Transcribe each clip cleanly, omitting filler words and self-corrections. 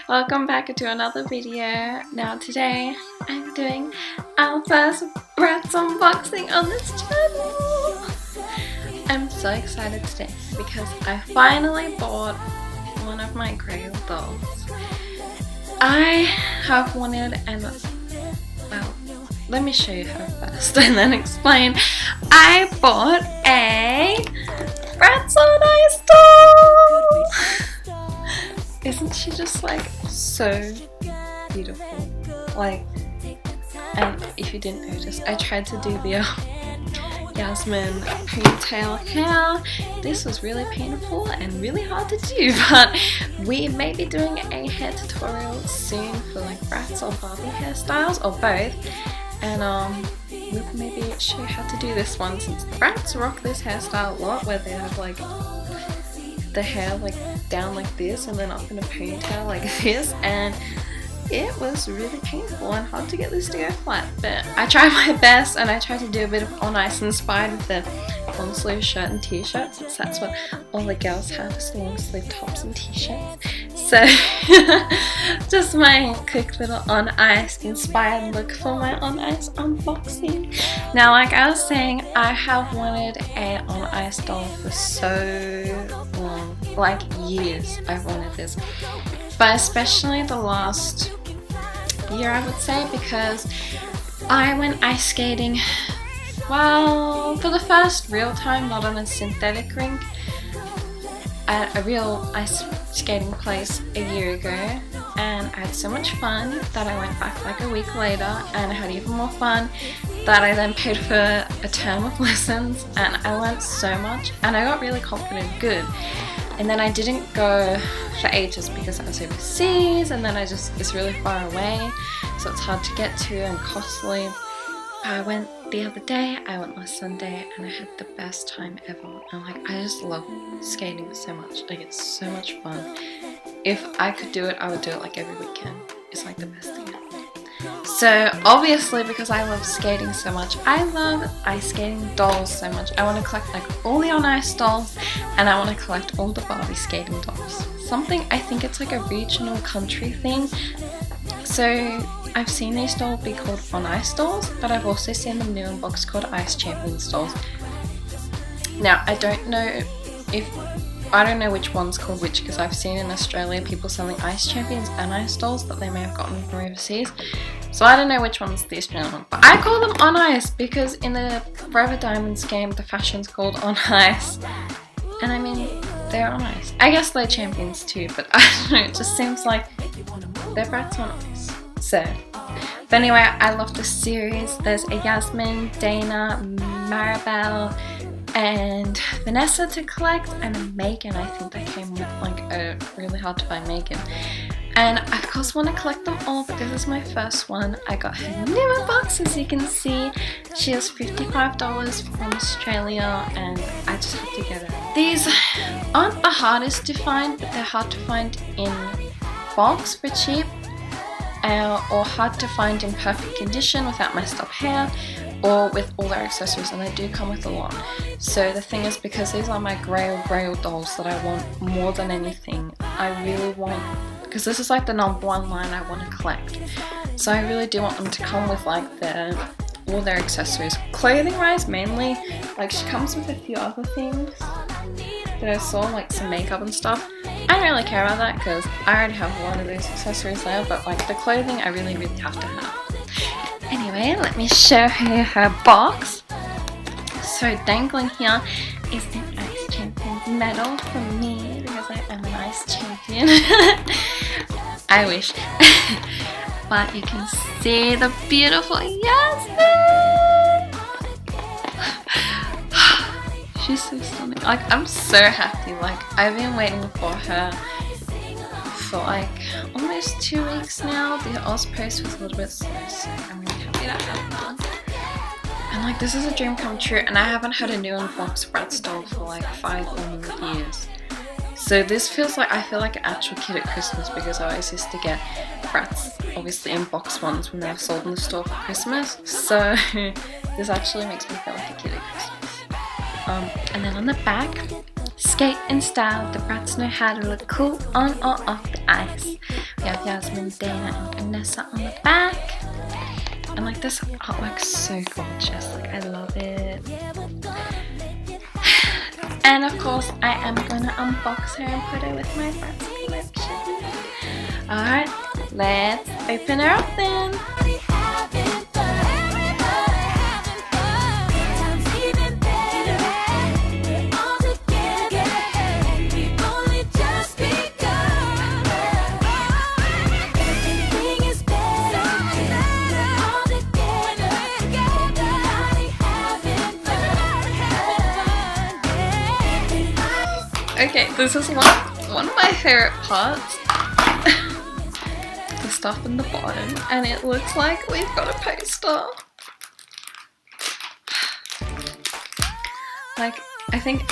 Welcome back to another video. Now today I'm doing our first Bratz unboxing on this channel. I'm so excited today because I finally bought one of my Grail dolls. I have wanted well, let me show you her first and then explain. I bought a Bratz on Ice doll! Isn't she just like so beautiful? Like, and if you didn't notice, I tried to do the Yasmin ponytail hair. This was really painful and really hard to do, but we may be doing a hair tutorial soon for like Bratz or Barbie hairstyles or both, and we can maybe show you how to do this one, since the Bratz rock this hairstyle a lot, where they have like the hair like down like this and then up in a ponytail like this, and it was really painful and hard to get this to go flat, but I tried my best and I tried to do a bit of on ice inspired with the long sleeve shirt and t-shirt, since that's what all the girls have, is long sleeve tops and t-shirts. So just my quick little on ice inspired look for my on ice unboxing. Now, like I was saying, I have wanted a on ice doll for so long, like years I've wanted this, but especially the last year I would say, because I went ice skating, well, for the first real time, not on a synthetic rink, at a real ice skating place a year ago, and I had so much fun that I went back like a week later and I had even more fun that I then paid for a term of lessons, and I learned so much and I got really confident good. And then I didn't go for ages because I was overseas, and then it's really far away, so it's hard to get to and costly. I went the other day, I went last Sunday, and I had the best time ever. And like, I just love skating so much. Like, it's so much fun. If I could do it, I would do it like every weekend. It's like the best thing ever. So obviously, because I love skating so much, I love ice skating dolls so much. I want to collect like all the on ice dolls, and I want to collect all the Barbie skating dolls. Something, I think it's like a regional country thing. So I've seen these dolls be called on ice dolls, but I've also seen them new in box called Ice Champions dolls. Now, I don't know which one's called which, because I've seen in Australia people selling Ice Champions and ice dolls that they may have gotten from overseas. So I don't know which one's the Australian one, but I call them on ice because in the Forever Diamonds game, the fashion's called on ice. And I mean, they're on ice. I guess they're champions too, but I don't know, it just seems like they're Bratz on ice. So, but anyway, I love this series. There's a Yasmin, Dana, Maribel, and Vanessa to collect, and a Megan. I think they came with like a really hard to find Megan. And I of course want to collect them all, but this is my first one. I got her new in box, as you can see. She was $55 from Australia, and I just had to get her. These aren't the hardest to find, but they're hard to find in box for cheap, or hard to find in perfect condition without messed up hair, or with all their accessories, and they do come with a lot. So the thing is, because these are my Grail dolls that I want more than anything, I really want, because this is like the #1 line I want to collect, so I really do want them to come with like all their accessories. Clothing wise mainly, like she comes with a few other things that I saw, like some makeup and stuff. I don't really care about that because I already have a lot of those accessories there, but like the clothing I really have to have. Anyway, let me show you her box. So dangling here is an Ice Champions medal from me, because I am an Ice Champion. I wish. But you can see the beautiful Yasmin. She's so stunning. Like, I'm so happy. Like, I've been waiting for her for like almost 2 weeks now. The Oz post was a little bit slow, so I'm really happy to have her. And like, this is a dream come true, and I haven't had a new unboxed Bratz doll for like 5 or more years. So this feels like, I feel like an actual kid at Christmas, because I always used to get Bratz, obviously in box ones when they were sold in the store for Christmas. So this actually makes me feel like a kid at Christmas. And then on the back, skate in style, the Bratz know how to look cool on or off the Ice. We have Yasmin, Dana, and Vanessa on the back. And like this artwork's so gorgeous, like I love it. And of course I am gonna unbox her and put her with my Bratz collection. Alright, let's open her up then. Okay, this is one of my favorite parts. The stuff in the bottom, and it looks like we've got a poster. Like, I think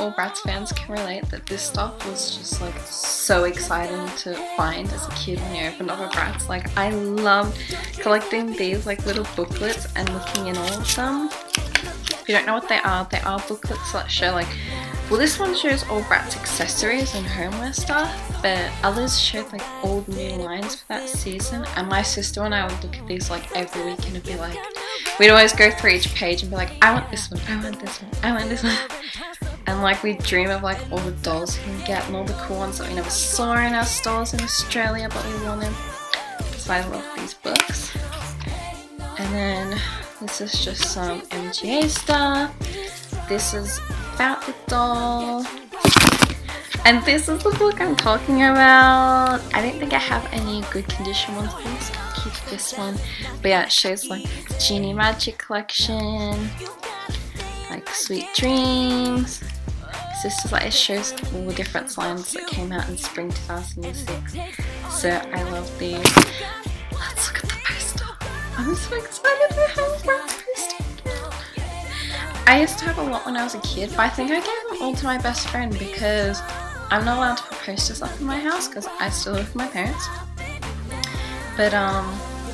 all Bratz fans can relate that this stuff was just like so exciting to find as a kid when you opened up a Bratz. Like, I loved collecting these like little booklets and looking in all of them. If you don't know what they are booklets that show like, well, this one shows all Bratz accessories and homeware stuff, but others showed like all the new lines for that season. And my sister and I would look at these like every week and it'd be like, we'd always go through each page and be like, I want this one, I want this one, I want this one. And like we'd dream of like all the dolls we can get and all the cool ones that we never saw in our stores in Australia but we wanted. So I love these books. And then this is just some MGA stuff. This is about the doll. And this is the book I'm talking about. I don't think I have any good condition ones. Please keep this one. But yeah, it shows like Genie Magic collection, like Sweet Dreams. This is like, it shows all the different lines that came out in spring 2006. So I love these. Let's look at the poster. I'm so excited to have a Bratz poster again. I used to have a lot when I was a kid, but I think I gave them all to my best friend because I'm not allowed to put posters up in my house because I still live with my parents. But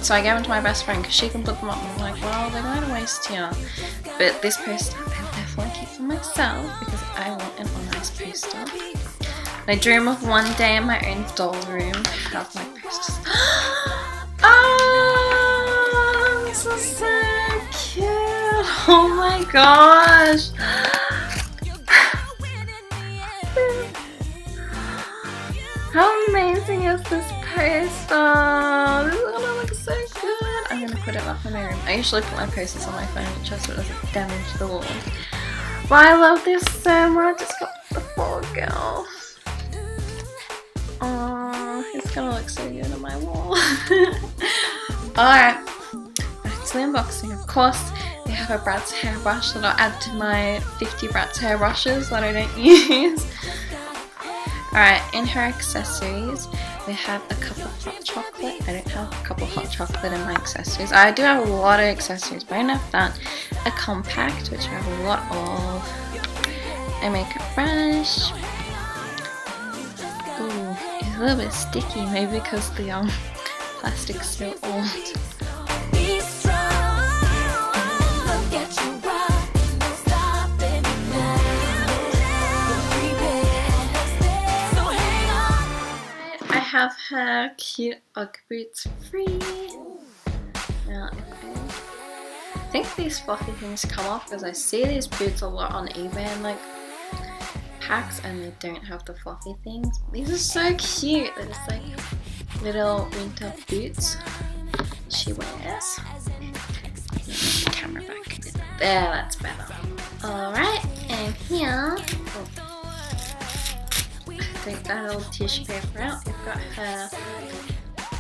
so I gave them to my best friend because she can put them up and I'm like, well, they're going to waste here. But this poster I'll definitely keep for myself because I want an nice poster. And I dream of one day in my own doll room to have my posters. Oh, this is so cute. Oh my gosh. How amazing is this poster? This is gonna look so good. I'm gonna put it up in my room. I usually put my posters on my phone just so it doesn't damage the walls. But I love this so much. It's got the fall girl. Oh, it's gonna look so good on my wall. Alright, back to the unboxing. Of course, they have a Bratz hairbrush that I'll add to my 50 Bratz hairbrushes that I don't use. Alright, in her accessories, we have a cup of hot chocolate. I don't have a cup of hot chocolate in my accessories. I do have a lot of accessories, but I don't have that. A compact, which I have a lot of. A makeup brush. Ooh, it's a little bit sticky, maybe because the plastic's so old. I have her cute Ugg boots free. Now, I think these fluffy things come off because I see these boots a lot on eBay and like packs and they don't have the fluffy things. These are so cute. They're just like little winter boots she wears. The camera back. There, that's better. Alright, and here, take that little tissue paper out. We've got her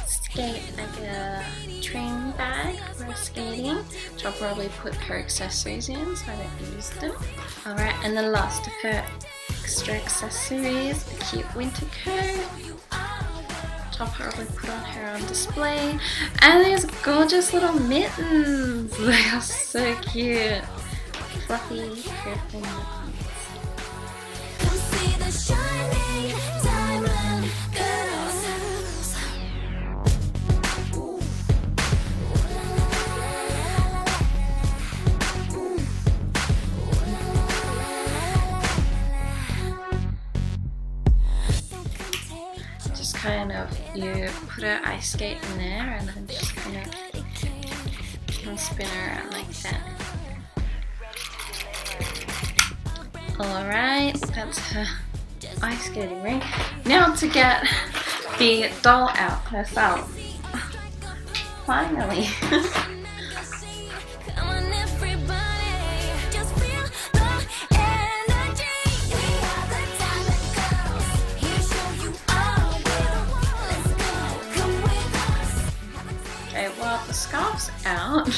skate, like a train bag for skating, which I'll probably put her accessories in so I don't use them. Alright, and the last of her extra accessories, a cute winter coat, which I'll probably put on her on display, and these gorgeous little mittens. They are so cute. Fluffy, purple mittens. kind of, you put an ice skate in there and then just kind of can spin around like that. Alright, that's her ice skating ring. Now to get the doll out herself. Finally. Okay, well, the scarf's out.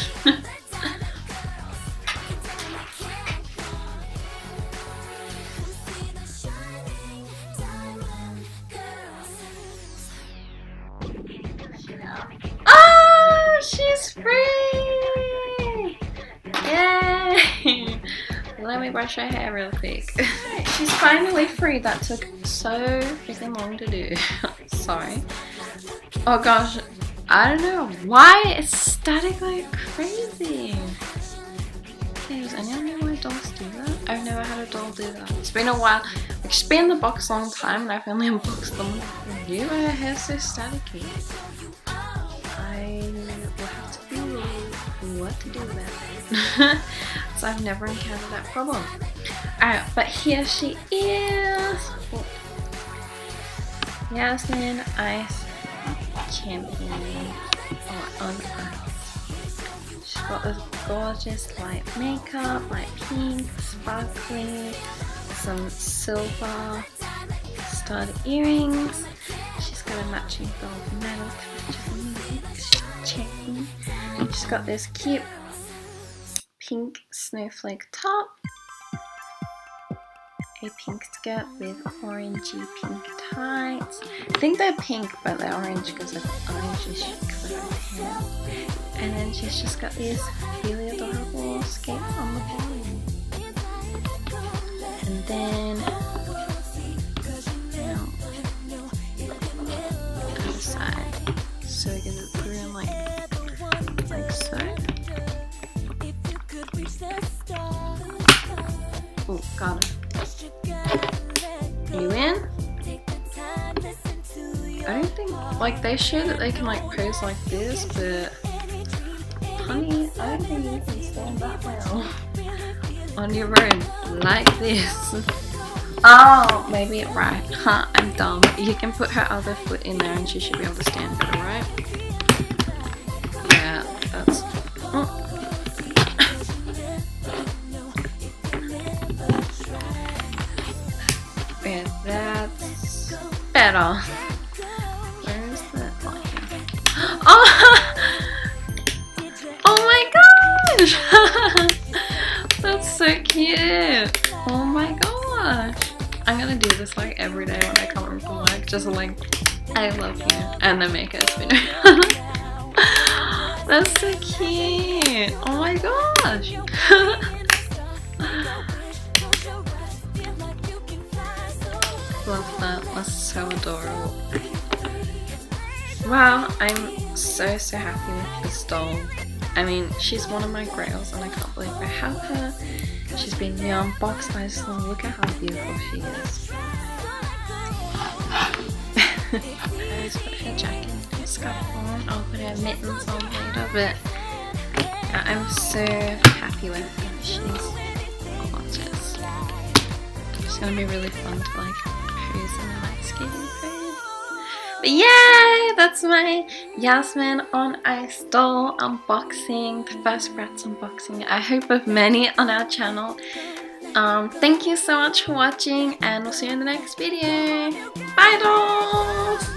Oh, she's free! Yay! Let me brush her hair real quick. She's finally free. That took so freaking long to do. Sorry. Oh gosh, I don't know why it's static like crazy. Okay, does anyone know why dolls do that? I've never had a doll do that. It's been a while. Like, she's been in the box a long time and I've only unboxed them. Why her hair's so staticky? I will have to Google what to do about it. So I've never encountered that problem. Alright, but here she is. Yasmin Ice Champion on ice. She's got this gorgeous light makeup, light pink, sparkly, some silver stud earrings. She's got a matching gold medal to match her music. She's checking. She's got this cute pink snowflake top, a pink skirt with orangey pink tights. I think they're pink, but they're orange because of orange colour of hair. And then she's just got these really adorable skates on the bottom. And then other side. So we get it through like so. Oh, got it. You in? I don't think, like, they show that they can like pose like this, but honey, I don't think you can stand that well on your own like this. Oh, maybe it right. Huh, I'm dumb. You can put her other foot in there and she should be able to stand better, right? Yeah, that's... Oh. Yeah, that's better. Where is that line? Oh! Oh my gosh! That's so cute! Oh my gosh! I'm gonna do this like every day when I come home from work, just like, I love you, and then make it spin around. That's so cute! Oh my gosh! Love that, that's so adorable. Wow, I'm so happy with this doll. I mean, she's one of my grails and I can't believe I have her. She's been unboxed. I just look at how beautiful she is. I just put her jacket and scarf on. I'll put her mittens on later, but I'm so happy with her. She's gorgeous. It's gonna be really fun to like pose in a ice skating pose. But yay! That's my Yasmin on Ice doll unboxing, the first Bratz unboxing, I hope of many on our channel. Thank you so much for watching and we'll see you in the next video. Bye dolls!